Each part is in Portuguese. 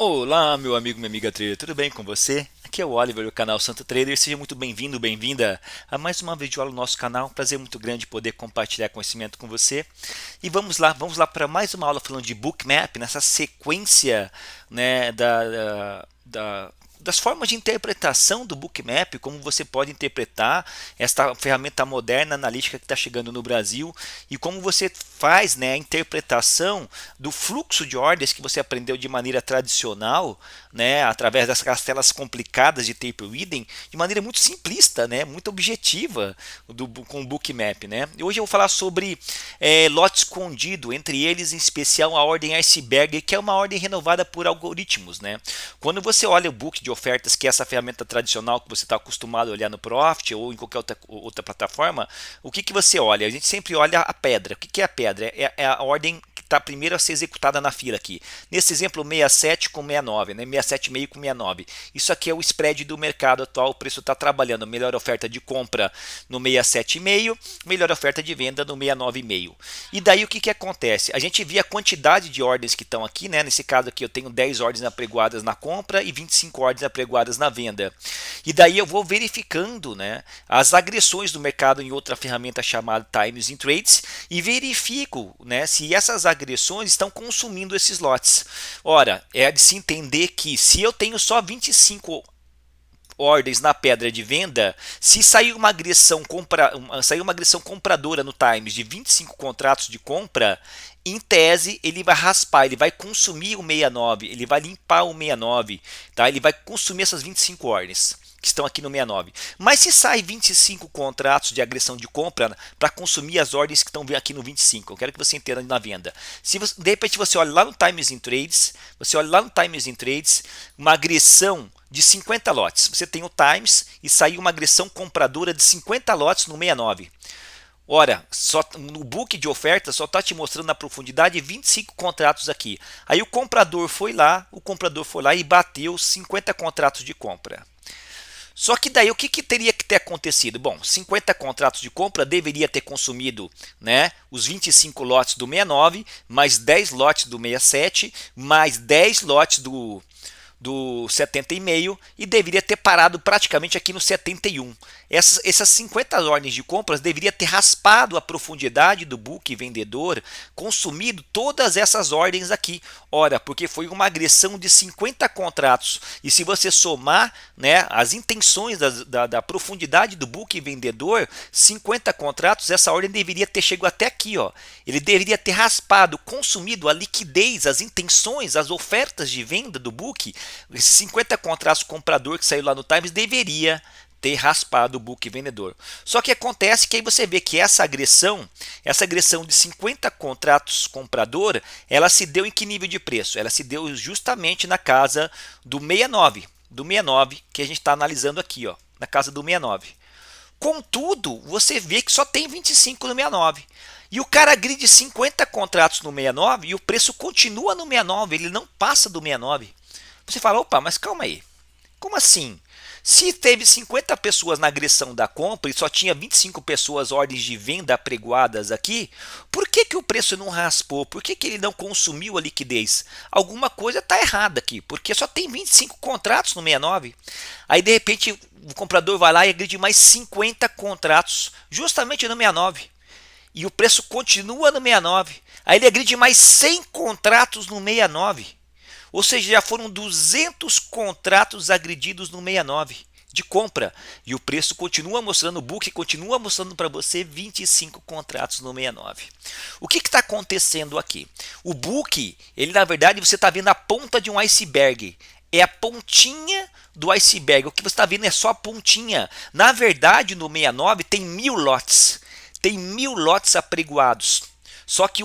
Olá, meu amigo, minha amiga trader, tudo bem com você? Aqui é o Oliver do canal Santo Trader. Seja muito bem-vindo, bem-vinda a mais uma videoaula no nosso canal. Prazer muito grande poder compartilhar conhecimento com você. E vamos lá para mais uma aula falando de Bookmap, nessa sequência, né, das formas de interpretação do Bookmap, como você pode interpretar esta ferramenta moderna analítica que está chegando no Brasil e como você faz, né, a interpretação do fluxo de ordens que você aprendeu de maneira tradicional, né, através das telas complicadas de tape reading, de maneira muito simplista, né, muito objetiva com o Bookmap. Né. E hoje eu vou falar sobre lote escondido, entre eles em especial a ordem iceberg, que é uma ordem renovada por algoritmos. Né. Quando você olha o book de ofertas, que é essa ferramenta tradicional que você está acostumado a olhar no Profit ou em qualquer outra plataforma, o que você olha? A gente sempre olha a pedra. O que é a pedra? É a ordem que está primeiro a ser executada na fila aqui. Nesse exemplo, 67 com 69, né? 67,5 com 69. Isso aqui é o spread do mercado atual. O preço está trabalhando melhor oferta de compra no 67,5, melhor oferta de venda no 69,5. E daí o que acontece? A gente vê a quantidade de ordens que estão aqui, né? Nesse caso aqui eu tenho 10 ordens apregoadas na compra e 25 ordens apregoadas na venda. E daí eu vou verificando, né, as agressões do mercado em outra ferramenta chamada Times in Trades e verifico, né, se essas agressões estão consumindo esses lotes. Ora, é de se entender que se eu tenho só 25 ordens na pedra de venda, se sair sair uma agressão compradora no Times de 25 contratos de compra, em tese ele vai raspar, ele vai consumir o 69, ele vai limpar o 69, tá? Ele vai consumir essas 25 ordens que estão aqui no 69. Mas se sai 25 contratos de agressão de compra para consumir as ordens que estão aqui no 25, eu quero que você entenda na venda. Se você, de repente você olha lá no Times in Trades, uma agressão de 50 lotes. Você tem o Times e saiu uma agressão compradora de 50 lotes no 69. Ora, só no book de oferta só está te mostrando na profundidade 25 contratos aqui. Aí o comprador foi lá e bateu 50 contratos de compra. Só que daí o que teria que ter acontecido? Bom, 50 contratos de compra deveria ter consumido, né, os 25 lotes do 69, mais 10 lotes do 67, mais 10 lotes do 70,5 e deveria ter parado praticamente aqui no 71. Essas 50 ordens de compras deveria ter raspado a profundidade do book vendedor, consumido todas essas ordens aqui. Ora, porque foi uma agressão de 50 contratos. E se você somar, né, as intenções da profundidade do book vendedor, 50 contratos, essa ordem deveria ter chegado até aqui. Ó. Ele deveria ter raspado, consumido a liquidez, as intenções, as ofertas de venda do book. Esses 50 contratos comprador que saiu lá no Times deveria ter raspado o book vendedor. Só que acontece que aí você vê que essa agressão de 50 contratos comprador, ela se deu em que nível de preço? Ela se deu justamente na casa do 69 que a gente está analisando aqui, ó, na casa do 69. Contudo, você vê que só tem 25 no 69. E o cara agride 50 contratos no 69 e o preço continua no 69, ele não passa do 69. Você fala, opa, mas calma aí, como assim? Se teve 50 pessoas na agressão da compra e só tinha 25 pessoas ordens de venda apregoadas aqui, por que o preço não raspou? Por que ele não consumiu a liquidez? Alguma coisa está errada aqui, porque só tem 25 contratos no 69. Aí de repente o comprador vai lá e agride mais 50 contratos, justamente no 69. E o preço continua no 69. Aí ele agride mais 100 contratos no 69. Ou seja, já foram 200 contratos agredidos no 69 de compra. E o preço continua mostrando, o book continua mostrando para você 25 contratos no 69. O que está acontecendo aqui? O book, ele na verdade você está vendo a ponta de um iceberg. É a pontinha do iceberg. O que você está vendo é só a pontinha. Na verdade, no 69 tem 1000 lotes. Tem 1000 lotes apregoados. Só que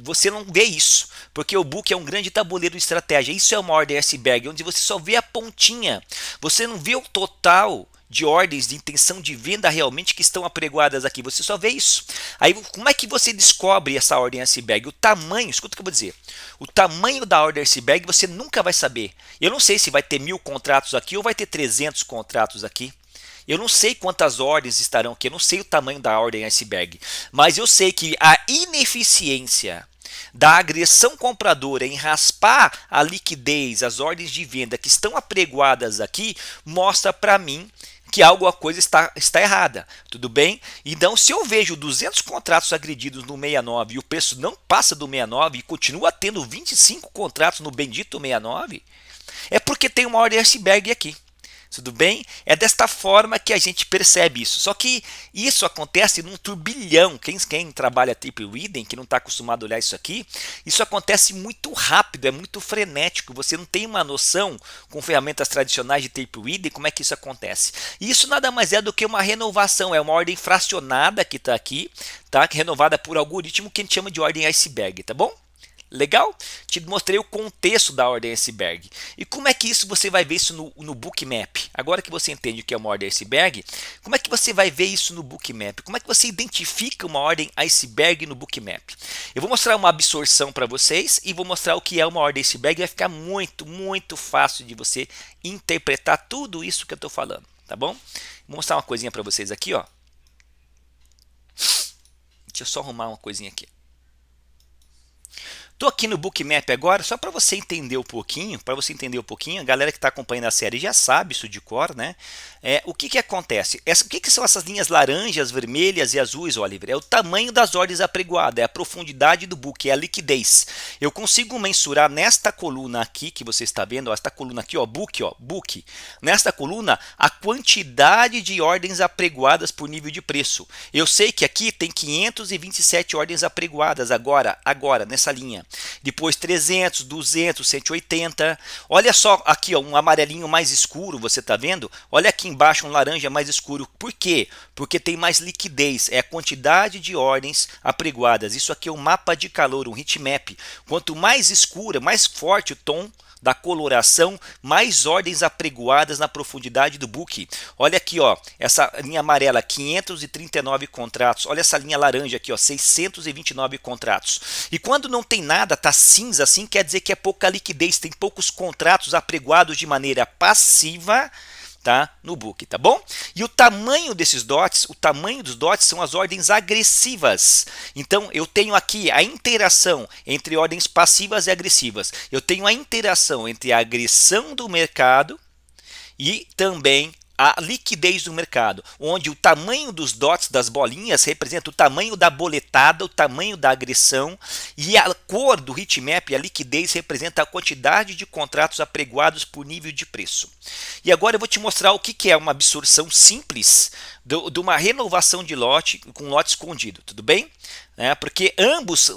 você não vê isso, porque o book é um grande tabuleiro de estratégia. Isso é uma ordem iceberg, onde você só vê a pontinha. Você não vê o total de ordens de intenção de venda realmente que estão apregoadas aqui. Você só vê isso. Aí como é que você descobre essa ordem iceberg? O tamanho, escuta o que eu vou dizer. O tamanho da ordem iceberg você nunca vai saber. Eu não sei se vai ter 1000 contratos aqui ou vai ter 300 contratos aqui. Eu não sei quantas ordens estarão aqui, eu não sei o tamanho da ordem iceberg, mas eu sei que a ineficiência da agressão compradora em raspar a liquidez, as ordens de venda que estão apregoadas aqui, mostra para mim que alguma coisa está errada, tudo bem? Então, se eu vejo 200 contratos agredidos no 69 e o preço não passa do 69 e continua tendo 25 contratos no bendito 69, é porque tem uma ordem iceberg aqui. Tudo bem? É desta forma que a gente percebe isso. Só que isso acontece num turbilhão. Quem trabalha tape reading, que não está acostumado a olhar isso aqui, isso acontece muito rápido, é muito frenético. Você não tem uma noção com ferramentas tradicionais de tape reading como é que isso acontece. E isso nada mais é do que uma renovação, é uma ordem fracionada que está aqui, tá? Renovada por algoritmo que a gente chama de ordem iceberg, tá bom? Legal? Te mostrei o contexto da ordem iceberg. E como é que isso você vai ver isso no Bookmap? Agora que você entende o que é uma ordem iceberg, como é que você vai ver isso no Bookmap? Como é que você identifica uma ordem iceberg no Bookmap? Eu vou mostrar uma absorção para vocês e vou mostrar o que é uma ordem iceberg. Vai ficar muito fácil de você interpretar tudo isso que eu estou falando, tá bom? Vou mostrar uma coisinha para vocês aqui, ó. Deixa eu só arrumar uma coisinha aqui. Estou aqui no Bookmap agora, só para você entender um pouquinho, a galera que está acompanhando a série já sabe isso de cor, né? O que acontece? O que são essas linhas laranjas, vermelhas e azuis, Oliver? É o tamanho das ordens apregoadas, é a profundidade do book, é a liquidez. Eu consigo mensurar nesta coluna aqui, que você está vendo, ó, esta coluna aqui, ó, book. Nesta coluna, a quantidade de ordens apregoadas por nível de preço. Eu sei que aqui tem 527 ordens apregoadas agora, nessa linha. Depois 300, 200, 180. Olha só aqui, ó, um amarelinho mais escuro, você está vendo? Olha aqui embaixo um laranja mais escuro. Por quê? Porque tem mais liquidez, é a quantidade de ordens apregoadas. Isso aqui é um mapa de calor, um heatmap. Quanto mais escura, mais forte o tom da coloração, mais ordens apregoadas na profundidade do book. Olha aqui, ó, essa linha amarela, 539 contratos. Olha essa linha laranja aqui, ó, 629 contratos. E quando não tem nada, tá cinza assim, quer dizer que é pouca liquidez, tem poucos contratos apregoados de maneira passiva, tá, no book, tá bom? E o tamanho desses dots, são as ordens agressivas. Então eu tenho aqui a interação entre ordens passivas e agressivas. Eu tenho a interação entre a agressão do mercado e também a liquidez do mercado, onde o tamanho dos dots, das bolinhas, representa o tamanho da boletada, o tamanho da agressão, e a cor do heatmap, a liquidez, representa a quantidade de contratos apregoados por nível de preço. E agora eu vou te mostrar o que é uma absorção simples de uma renovação de lote com lote escondido, tudo bem? Porque ambos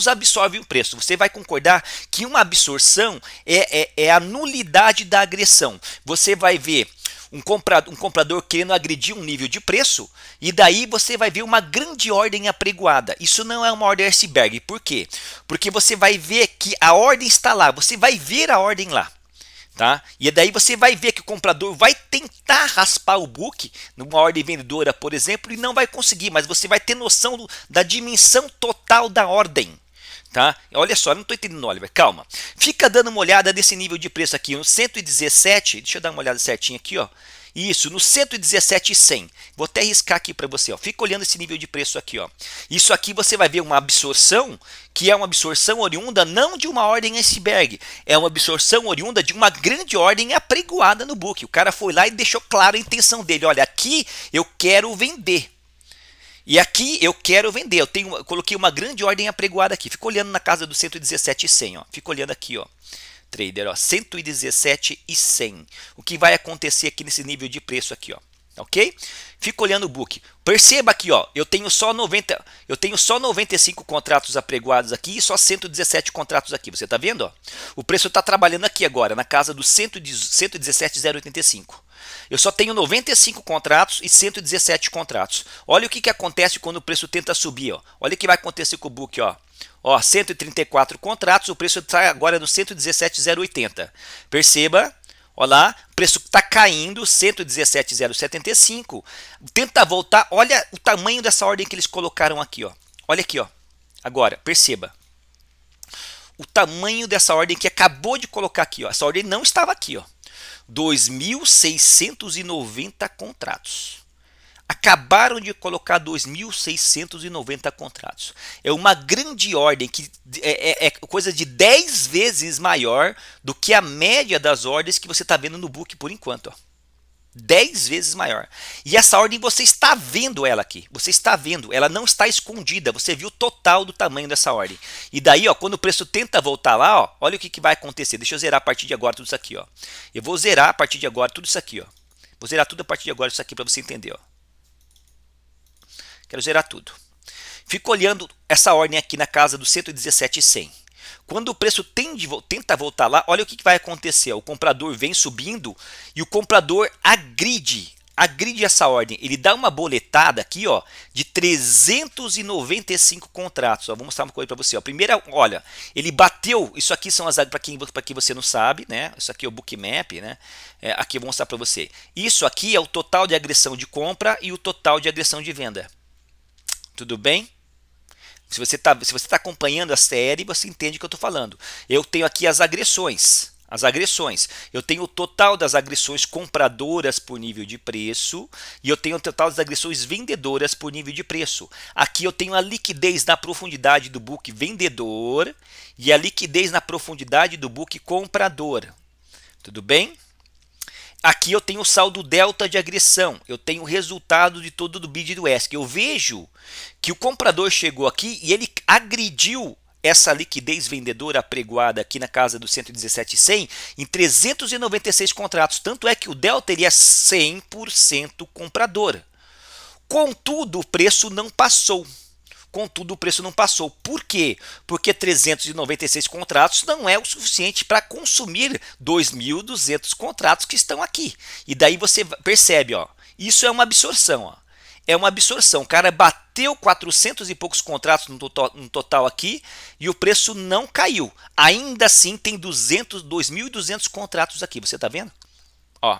absorvem o preço. Você vai concordar que uma absorção é a nulidade da agressão. Você vai ver um comprador querendo agredir um nível de preço e daí você vai ver uma grande ordem apregoada. Isso não é uma ordem iceberg. Por quê? Porque você vai ver que a ordem está lá, você vai ver a ordem lá. Tá? E daí você vai ver que o comprador vai tentar raspar o book numa ordem vendedora, por exemplo, e não vai conseguir, mas você vai ter noção da dimensão total da ordem. Tá? Olha só, não estou entendendo, Oliver, calma. Fica dando uma olhada nesse nível de preço aqui, no 117, deixa eu dar uma olhada certinho aqui, ó. Isso, no 117,100. Vou até riscar aqui para você, ó. Fica olhando esse nível de preço aqui, ó. Isso aqui você vai ver uma absorção, que é uma absorção oriunda não de uma ordem iceberg, é uma absorção oriunda de uma grande ordem apregoada no book. O cara foi lá e deixou claro a intenção dele. Olha, aqui eu quero vender. E aqui eu quero vender. Eu coloquei uma grande ordem apregoada aqui. Fico olhando na casa do 117,100, ó. Fico olhando aqui, ó. Trader, ó, 117,100. O que vai acontecer aqui nesse nível de preço aqui, ó. Ok? Fica olhando o book. Perceba aqui, ó, eu tenho só 95 contratos apregoados aqui e só 117 contratos aqui. Você está vendo, ó? O preço está trabalhando aqui agora na casa dos 117,085. Eu só tenho 95 contratos e 117 contratos. Olha o que acontece quando o preço tenta subir, ó. Olha o que vai acontecer com o book, ó. Ó, 134 contratos, o preço está agora no 117,080. Perceba, olha lá, o preço está caindo, 117,075. Tenta voltar, olha o tamanho dessa ordem que eles colocaram aqui, ó. Olha aqui, ó. Agora, perceba. O tamanho dessa ordem que acabou de colocar aqui, ó. Essa ordem não estava aqui, ó. 2.690 contratos. acabaram de colocar 2.690 contratos. É uma grande ordem que é coisa de 10 vezes maior do que a média das ordens que você está vendo no book por enquanto. Ó. 10 vezes maior. E essa ordem você está vendo ela aqui. Você está vendo, ela não está escondida. Você viu o total do tamanho dessa ordem. E daí, ó, quando o preço tenta voltar lá, ó, olha o que vai acontecer. Deixa eu zerar a partir de agora tudo isso aqui, ó. Eu vou zerar a partir de agora tudo isso aqui, ó. Vou zerar tudo a partir de agora isso aqui para você entender, ó. Quero zerar tudo. Fico olhando essa ordem aqui na casa do 117,100. Quando o preço tenta voltar lá, olha o que vai acontecer. O comprador vem subindo e o comprador agride essa ordem. Ele dá uma boletada aqui, ó, de 395 contratos. Ó, vou mostrar uma coisa para você. Ó. Primeira, olha, ele bateu. Isso aqui são as para quem você não sabe, né? Isso aqui é o Bookmap, né? Aqui eu vou mostrar para você. Isso aqui é o total de agressão de compra e o total de agressão de venda. Tudo bem? Se você está acompanhando a série, você entende o que eu estou falando. Eu tenho aqui as agressões. Eu tenho o total das agressões compradoras por nível de preço e eu tenho o total das agressões vendedoras por nível de preço. Aqui eu tenho a liquidez na profundidade do book vendedor e a liquidez na profundidade do book comprador. Tudo bem? Aqui eu tenho o saldo delta de agressão, eu tenho o resultado de todo do bid e do ask. Eu vejo que o comprador chegou aqui e ele agrediu essa liquidez vendedora apregoada aqui na casa do 117,100 em 396 contratos. Tanto é que o delta ele é 100% comprador. Contudo, o preço não passou. Por quê? Porque 396 contratos não é o suficiente para consumir 2.200 contratos que estão aqui. E daí você percebe, ó, isso é uma absorção. Ó. É uma absorção. O cara bateu 400 e poucos contratos no total aqui e o preço não caiu. Ainda assim tem 2.200 contratos aqui. Você está vendo? Ó.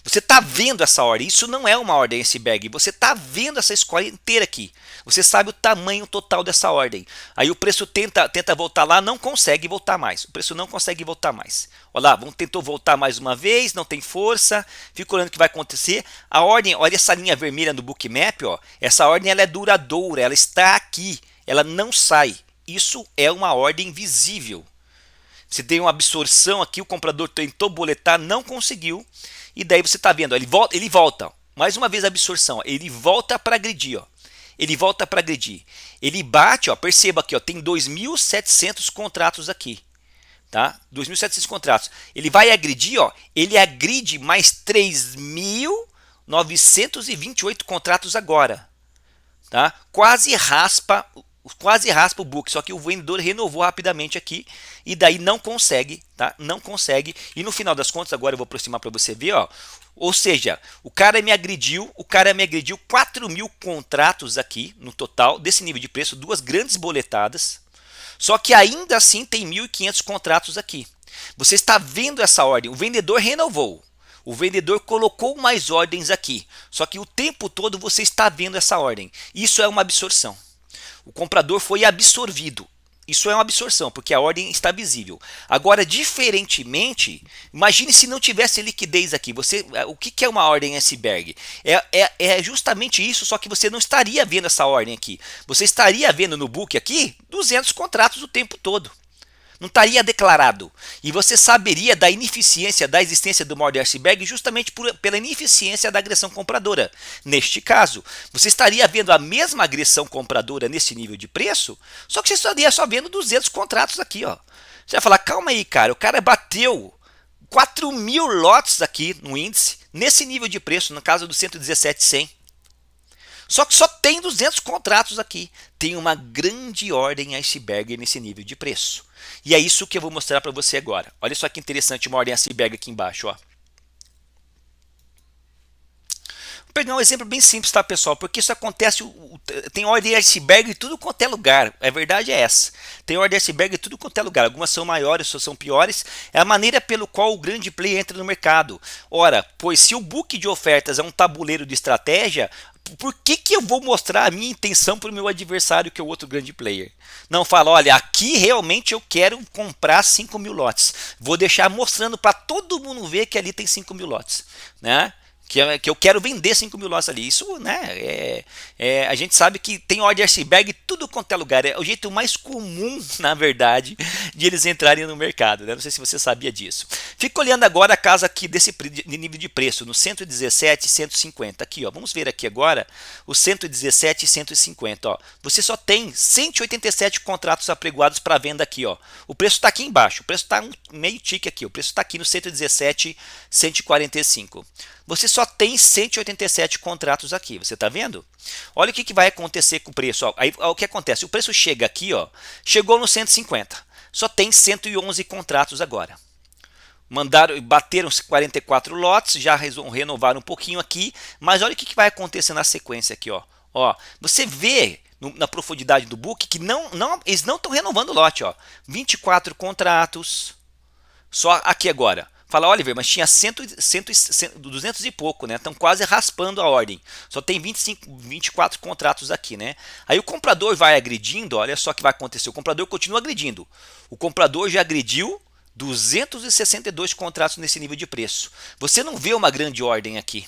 Você está vendo essa ordem, isso não é uma ordem iceberg, você está vendo essa escolha inteira aqui. Você sabe o tamanho total dessa ordem. Aí o preço tenta voltar lá, não consegue voltar mais. O preço não consegue voltar mais. Olha lá, tentou voltar mais uma vez, não tem força. Fica olhando o que vai acontecer. A ordem, olha essa linha vermelha no Bookmap, ó. Essa ordem ela é duradoura, ela está aqui, ela não sai. Isso é uma ordem visível. Você tem uma absorção aqui, o comprador tentou boletar, não conseguiu. E daí você está vendo, ele volta, mais uma vez a absorção, ele volta para agredir, ó. Ele bate, ó, perceba aqui, ó, tem 2.700 contratos aqui, tá? 2.700 contratos. Ele vai agredir, ó, ele agride mais 3.928 contratos agora, tá? Quase raspa o book, só que o vendedor renovou rapidamente aqui e daí não consegue, tá? Não consegue. E no final das contas, agora eu vou aproximar para você ver, ó. Ou seja, o cara me agrediu 4.000 contratos aqui no total desse nível de preço, duas grandes boletadas. Só que ainda assim tem 1.500 contratos aqui. Você está vendo essa ordem? O vendedor renovou. O vendedor colocou mais ordens aqui. Só que o tempo todo você está vendo essa ordem. Isso é uma absorção. O comprador foi absorvido. Isso é uma absorção, porque a ordem está visível. Agora, diferentemente, imagine se não tivesse liquidez aqui. O que é uma ordem iceberg? É justamente isso, só que você não estaria vendo essa ordem aqui. Você estaria vendo no book aqui 200 contratos o tempo todo. Não estaria declarado. E você saberia da ineficiência da existência do ordem iceberg justamente pela ineficiência da agressão compradora. Neste caso, você estaria vendo a mesma agressão compradora nesse nível de preço, só que você estaria só vendo 200 contratos aqui. Ó. Você vai falar, calma aí, cara, o cara bateu 4.000 lotes aqui no índice, nesse nível de preço, no caso do 117,100. Só que só tem 200 contratos aqui. Tem uma grande ordem iceberg nesse nível de preço. E é isso que eu vou mostrar para você agora. Olha só que interessante uma ordem iceberg aqui embaixo. Ó. Vou pegar um exemplo bem simples, tá, pessoal? Porque isso acontece, tem ordem iceberg em tudo quanto é lugar. A verdade é essa. Tem ordem iceberg em tudo quanto é lugar. Algumas são maiores, outras são piores. É a maneira pelo qual o grande player entra no mercado. Ora, pois se o book de ofertas é um tabuleiro de estratégia, por que eu vou mostrar a minha intenção para o meu adversário, que é o outro grande player? Não fala, olha, aqui realmente eu quero comprar 5.000 lotes. Vou deixar mostrando para todo mundo ver que ali tem 5.000 lotes. Né? que eu quero vender 5 mil lotes ali. Isso, né? A gente sabe que tem ordem iceberg tudo quanto é lugar. É o jeito mais comum, na verdade, de eles entrarem no mercado. Né? Não sei se você sabia disso. Fica olhando agora a casa aqui desse de nível de preço, no 117 e 150. Aqui, ó. Vamos ver aqui agora o 117 e 150. Ó. Você só tem 187 contratos apregoados para venda aqui. Ó. O preço está aqui embaixo. O preço está meio tique aqui. O preço está aqui no 117, 145. Você só tem 187 contratos aqui, você está vendo? Olha o que vai acontecer com o preço. Ó. Aí, ó, o que acontece? O preço chega aqui, ó, chegou no 150. Só tem 111 contratos agora. Bateram 44 lotes, já renovaram um pouquinho aqui, mas olha o que vai acontecer na sequência aqui. Ó, você vê na profundidade do book que eles não estão renovando o lote. Ó. 24 contratos, só aqui agora. Fala, Oliver, mas tinha 200 e pouco, né? Estão quase raspando a ordem. Só tem 24 contratos aqui, né? Aí o comprador vai agredindo, olha só o que vai acontecer. O comprador continua agredindo. O comprador já agrediu 262 contratos nesse nível de preço. Você não vê uma grande ordem aqui,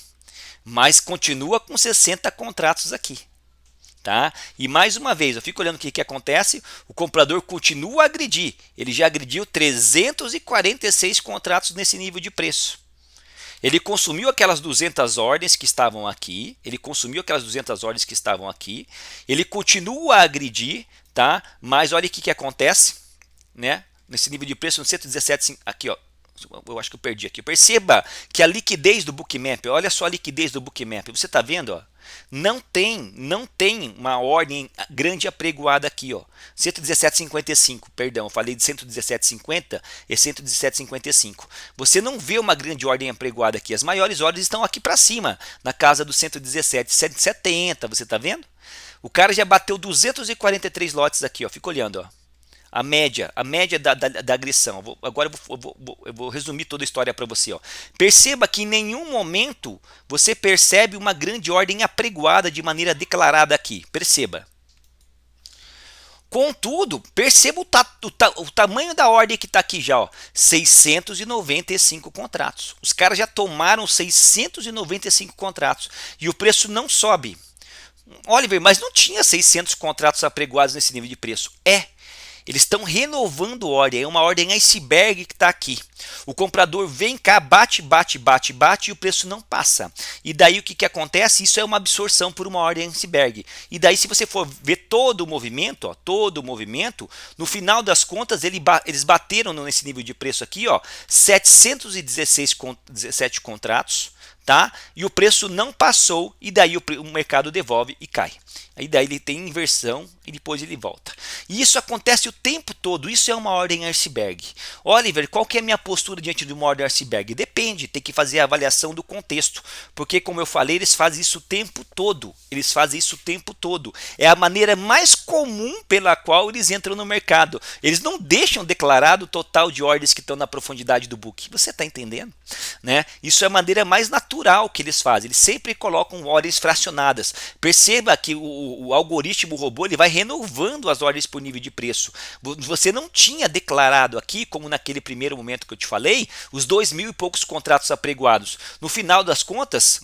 mas continua com 60 contratos aqui. Tá? E mais uma vez, eu fico olhando o que acontece, o comprador continua a agredir, ele já agrediu 346 contratos nesse nível de preço. Ele consumiu aquelas 200 ordens que estavam aqui, ele continua a agredir, tá? Mas olha o que acontece, né? Nesse nível de preço, no 117, aqui ó, eu acho que eu perdi aqui. Perceba que a liquidez do Bookmap, olha só a liquidez do Bookmap, você está vendo? Ó, não tem uma ordem grande apregoada aqui. Ó, 117,55, perdão, eu falei de 117,50 e 117,55. Você não vê uma grande ordem apregoada aqui. As maiores ordens estão aqui para cima, na casa do 117,70, você está vendo? O cara já bateu 243 lotes aqui, ó, fica olhando, ó. A média da agressão. Agora eu vou resumir toda a história para você. Ó. Perceba que em nenhum momento você percebe uma grande ordem apregoada de maneira declarada aqui. Perceba. Contudo, perceba o tamanho da ordem que está aqui já. Ó, 695 contratos. Os caras já tomaram 695 contratos e o preço não sobe. Oliver, mas não tinha 600 contratos apregoados nesse nível de preço. Eles estão renovando ordem, é uma ordem iceberg que está aqui. O comprador vem cá, bate e o preço não passa. E daí o que acontece? Isso é uma absorção por uma ordem iceberg. E daí se você for ver todo o movimento, no final das contas eles bateram nesse nível de preço aqui, ó, 717 contratos. Tá? E o preço não passou e daí o mercado devolve e cai. Aí daí ele tem inversão e depois ele volta. E isso acontece o tempo todo, isso é uma ordem iceberg. Oliver, qual que é a minha postura diante de uma ordem iceberg? Depende, tem que fazer a avaliação do contexto, porque como eu falei, eles fazem isso o tempo todo. É a maneira mais comum pela qual eles entram no mercado. Eles não deixam declarado o total de ordens que estão na profundidade do book. Você está entendendo? Né? Isso é a maneira mais natural que eles fazem. Eles sempre colocam ordens fracionadas. Perceba que o algoritmo, o robô, ele vai renovando as ordens por nível de preço. Você não tinha declarado aqui, como naquele primeiro momento que eu te falei, os 2.000 e poucos contratos apregoados. No final das contas,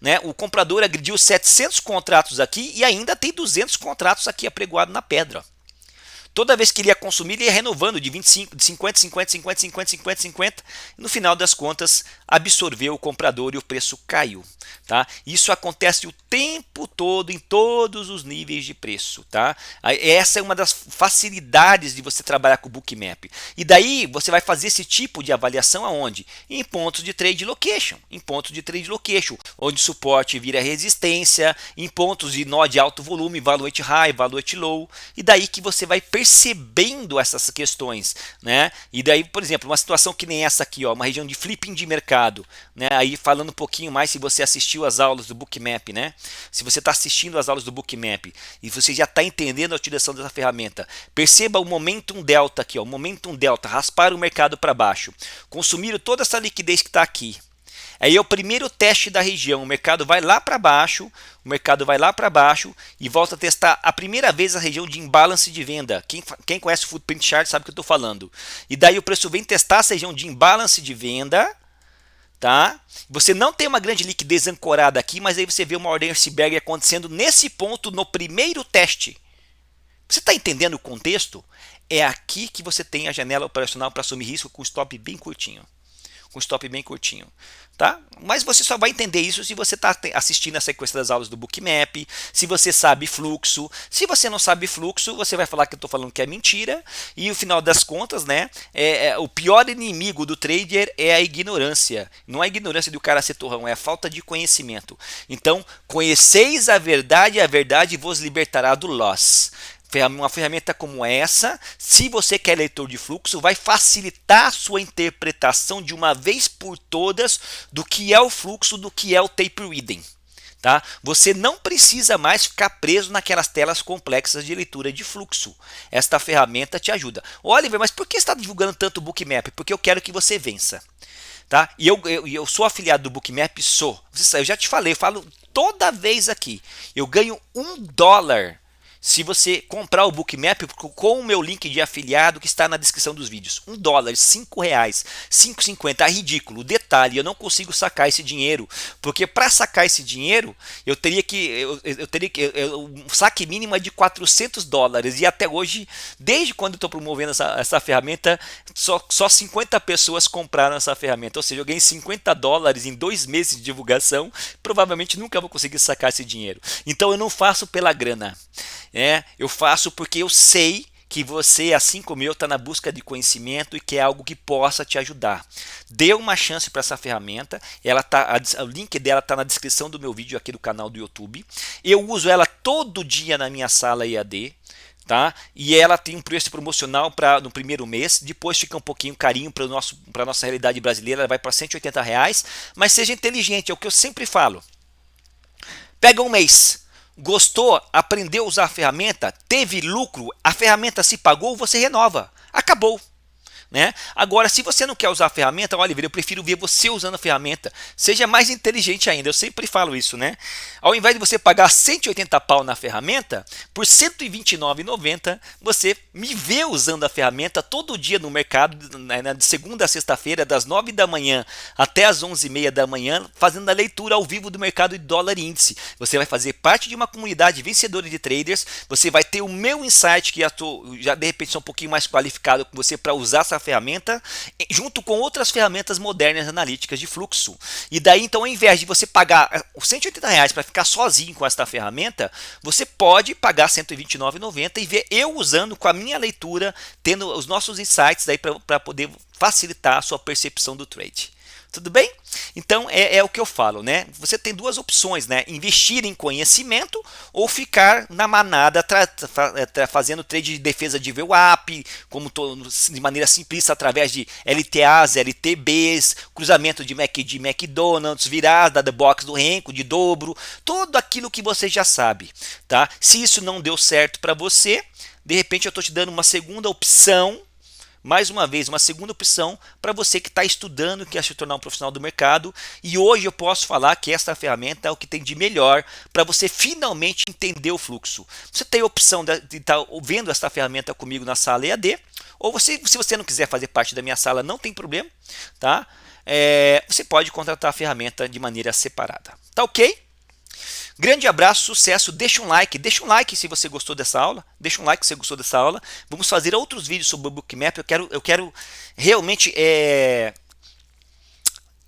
né, o comprador agrediu 700 contratos aqui e ainda tem 200 contratos aqui apregoados na pedra. Toda vez que ele ia consumir, ele ia renovando de 25, de 50, 50, 50, 50, 50, 50. E no final das contas, absorveu o comprador e o preço caiu. Tá? Isso acontece o tempo todo em todos os níveis de preço. Tá? Essa é uma das facilidades de você trabalhar com o Bookmap. E daí você vai fazer esse tipo de avaliação aonde? Em pontos de trade location. Onde o suporte vira resistência, em pontos de nó de alto volume, valuate high, valuate low. E daí que você vai percebendo essas questões, né? E daí, por exemplo, uma situação que nem essa aqui, ó, uma região de flipping de mercado, né? Aí falando um pouquinho mais, se você assistiu às aulas do Bookmap, né? Se você está assistindo às aulas do Bookmap e você já está entendendo a utilização dessa ferramenta, perceba o momentum delta aqui, ó, o momentum delta, raspar o mercado para baixo, consumiram toda essa liquidez que está aqui. Aí é o primeiro teste da região, o mercado vai lá para baixo, e volta a testar a primeira vez a região de imbalance de venda. Quem conhece o Footprint Chart sabe o que eu estou falando. E daí o preço vem testar essa região de imbalance de venda, tá? Você não tem uma grande liquidez ancorada aqui, mas aí você vê uma ordem iceberg acontecendo nesse ponto no primeiro teste. Você está entendendo o contexto? É aqui que você tem a janela operacional para assumir risco com stop bem curtinho. Com stop bem curtinho, tá? Mas você só vai entender isso se você está assistindo a sequência das aulas do Bookmap, se você sabe fluxo. Se você não sabe fluxo, você vai falar que eu estou falando que é mentira, e no final das contas, né, o pior inimigo do trader é a ignorância. Não é a ignorância do cara ser torrão, é a falta de conhecimento. Então, conheceis a verdade vos libertará do loss. Uma ferramenta como essa, se você quer leitor de fluxo, vai facilitar a sua interpretação de uma vez por todas do que é o fluxo, do que é o tape reading. Tá? Você não precisa mais ficar preso naquelas telas complexas de leitura de fluxo. Esta ferramenta te ajuda. Oliver, mas por que você está divulgando tanto o Bookmap? Porque eu quero que você vença. Tá? E eu sou afiliado do Bookmap? Sou. Eu já te falei, eu falo toda vez aqui. Eu ganho $1 se você comprar o Bookmap com o meu link de afiliado que está na descrição dos vídeos. $1, R$5, R$5,50, é ridículo. Detalhe, eu não consigo sacar esse dinheiro, porque para sacar esse dinheiro, eu teria que, o saque mínimo é de $400, e até hoje, desde quando eu estou promovendo essa ferramenta, só 50 pessoas compraram essa ferramenta, ou seja, eu ganhei $50 em 2 meses de divulgação, provavelmente nunca vou conseguir sacar esse dinheiro. Então eu não faço pela grana. Eu faço porque eu sei que você, assim como eu, está na busca de conhecimento e quer algo que possa te ajudar. Dê uma chance para essa ferramenta. O link dela está na descrição do meu vídeo aqui do canal do YouTube. Eu uso ela todo dia na minha sala EAD. Tá? E ela tem um preço promocional no primeiro mês, depois fica um pouquinho carinho para a nossa realidade brasileira, ela vai para R$180, mas seja inteligente, é o que eu sempre falo. Pega um mês. Gostou? Aprendeu a usar a ferramenta? Teve lucro? A ferramenta se pagou? Você renova. Acabou. Né? Agora, se você não quer usar a ferramenta, olha, eu prefiro ver você usando a ferramenta. Seja mais inteligente ainda, eu sempre falo isso, né? Ao invés de você pagar 180 pau na ferramenta, por R$129,90, você me vê usando a ferramenta todo dia no mercado, de segunda a sexta-feira, das 9 da manhã até as 11h30 da manhã, fazendo a leitura ao vivo do mercado de dólar índice. Você vai fazer parte de uma comunidade vencedora de traders, você vai ter o meu insight, que já de repente sou um pouquinho mais qualificado com você para usar essa ferramenta, junto com outras ferramentas modernas analíticas de fluxo. E daí, então, ao invés de você pagar os R$180 para ficar sozinho com esta ferramenta, você pode pagar R$129,90 e ver eu usando com a minha leitura, tendo os nossos insights para poder facilitar a sua percepção do trade. Tudo bem? Então é o que eu falo, né? Você tem duas opções, né? Investir em conhecimento ou ficar na manada fazendo trade de defesa de VWAP, de maneira simplista através de LTAs, LTBs, cruzamento de MACD, McDonald's, virada da box do Renko, de dobro, tudo aquilo que você já sabe, tá? Se isso não deu certo para você, de repente eu estou te dando uma segunda opção. Mais uma vez, uma segunda opção para você que está estudando, que quer se tornar um profissional do mercado. E hoje eu posso falar que esta ferramenta é o que tem de melhor para você finalmente entender o fluxo. Você tem a opção de estar vendo esta ferramenta comigo na sala EAD. Ou se você não quiser fazer parte da minha sala, não tem problema. Tá? Você pode contratar a ferramenta de maneira separada. Tá ok? Grande abraço, sucesso, deixa um like se você gostou dessa aula, deixa um like se você gostou dessa aula. Vamos fazer outros vídeos sobre o Bookmap, eu quero realmente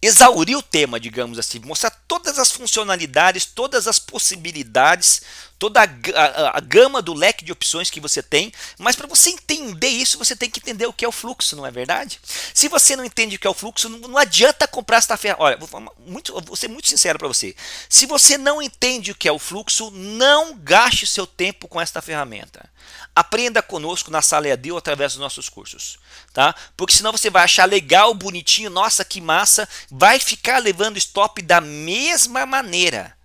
exaurir o tema, digamos assim, mostrar todas as funcionalidades, todas as possibilidades, toda a gama do leque de opções que você tem, mas para você entender isso, você tem que entender o que é o fluxo, não é verdade? Se você não entende o que é o fluxo, não adianta comprar esta ferramenta. Olha, vou ser muito sincero para você. Se você não entende o que é o fluxo, não gaste seu tempo com esta ferramenta. Aprenda conosco na sala EAD ou através dos nossos cursos, tá? Porque senão você vai achar legal, bonitinho, nossa, que massa, vai ficar levando stop da mesma maneira.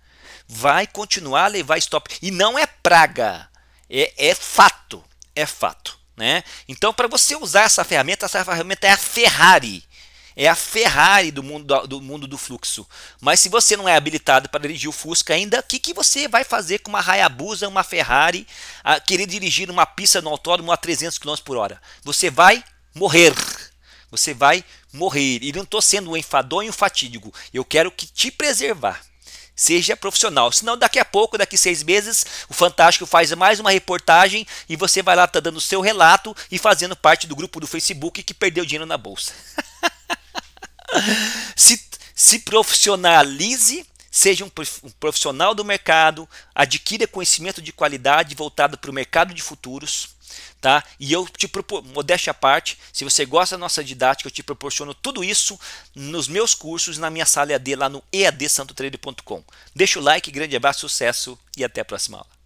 Vai continuar a levar stop. E não é praga, é fato, né? Então, para você usar essa ferramenta é a Ferrari. É a Ferrari do mundo do fluxo. Mas se você não é habilitado para dirigir o Fusca ainda, o que você vai fazer com uma Hayabusa, uma Ferrari, a querer dirigir uma pista no autódromo a 300 km por hora? Você vai morrer. Você vai morrer. E não estou sendo um enfadonho fatídico. Eu quero que te preservar. Seja profissional. Senão daqui a pouco, daqui 6 meses, o Fantástico faz mais uma reportagem e você vai lá, tá dando o seu relato e fazendo parte do grupo do Facebook que perdeu dinheiro na bolsa. Se profissionalize, seja um profissional do mercado, adquira conhecimento de qualidade voltado para o mercado de futuros, tá? E eu te proporciono, modéstia à parte, se você gosta da nossa didática, eu te proporciono tudo isso nos meus cursos, na minha sala EAD lá no eadsantotrader.com. Deixa o like, grande abraço, sucesso e até a próxima aula.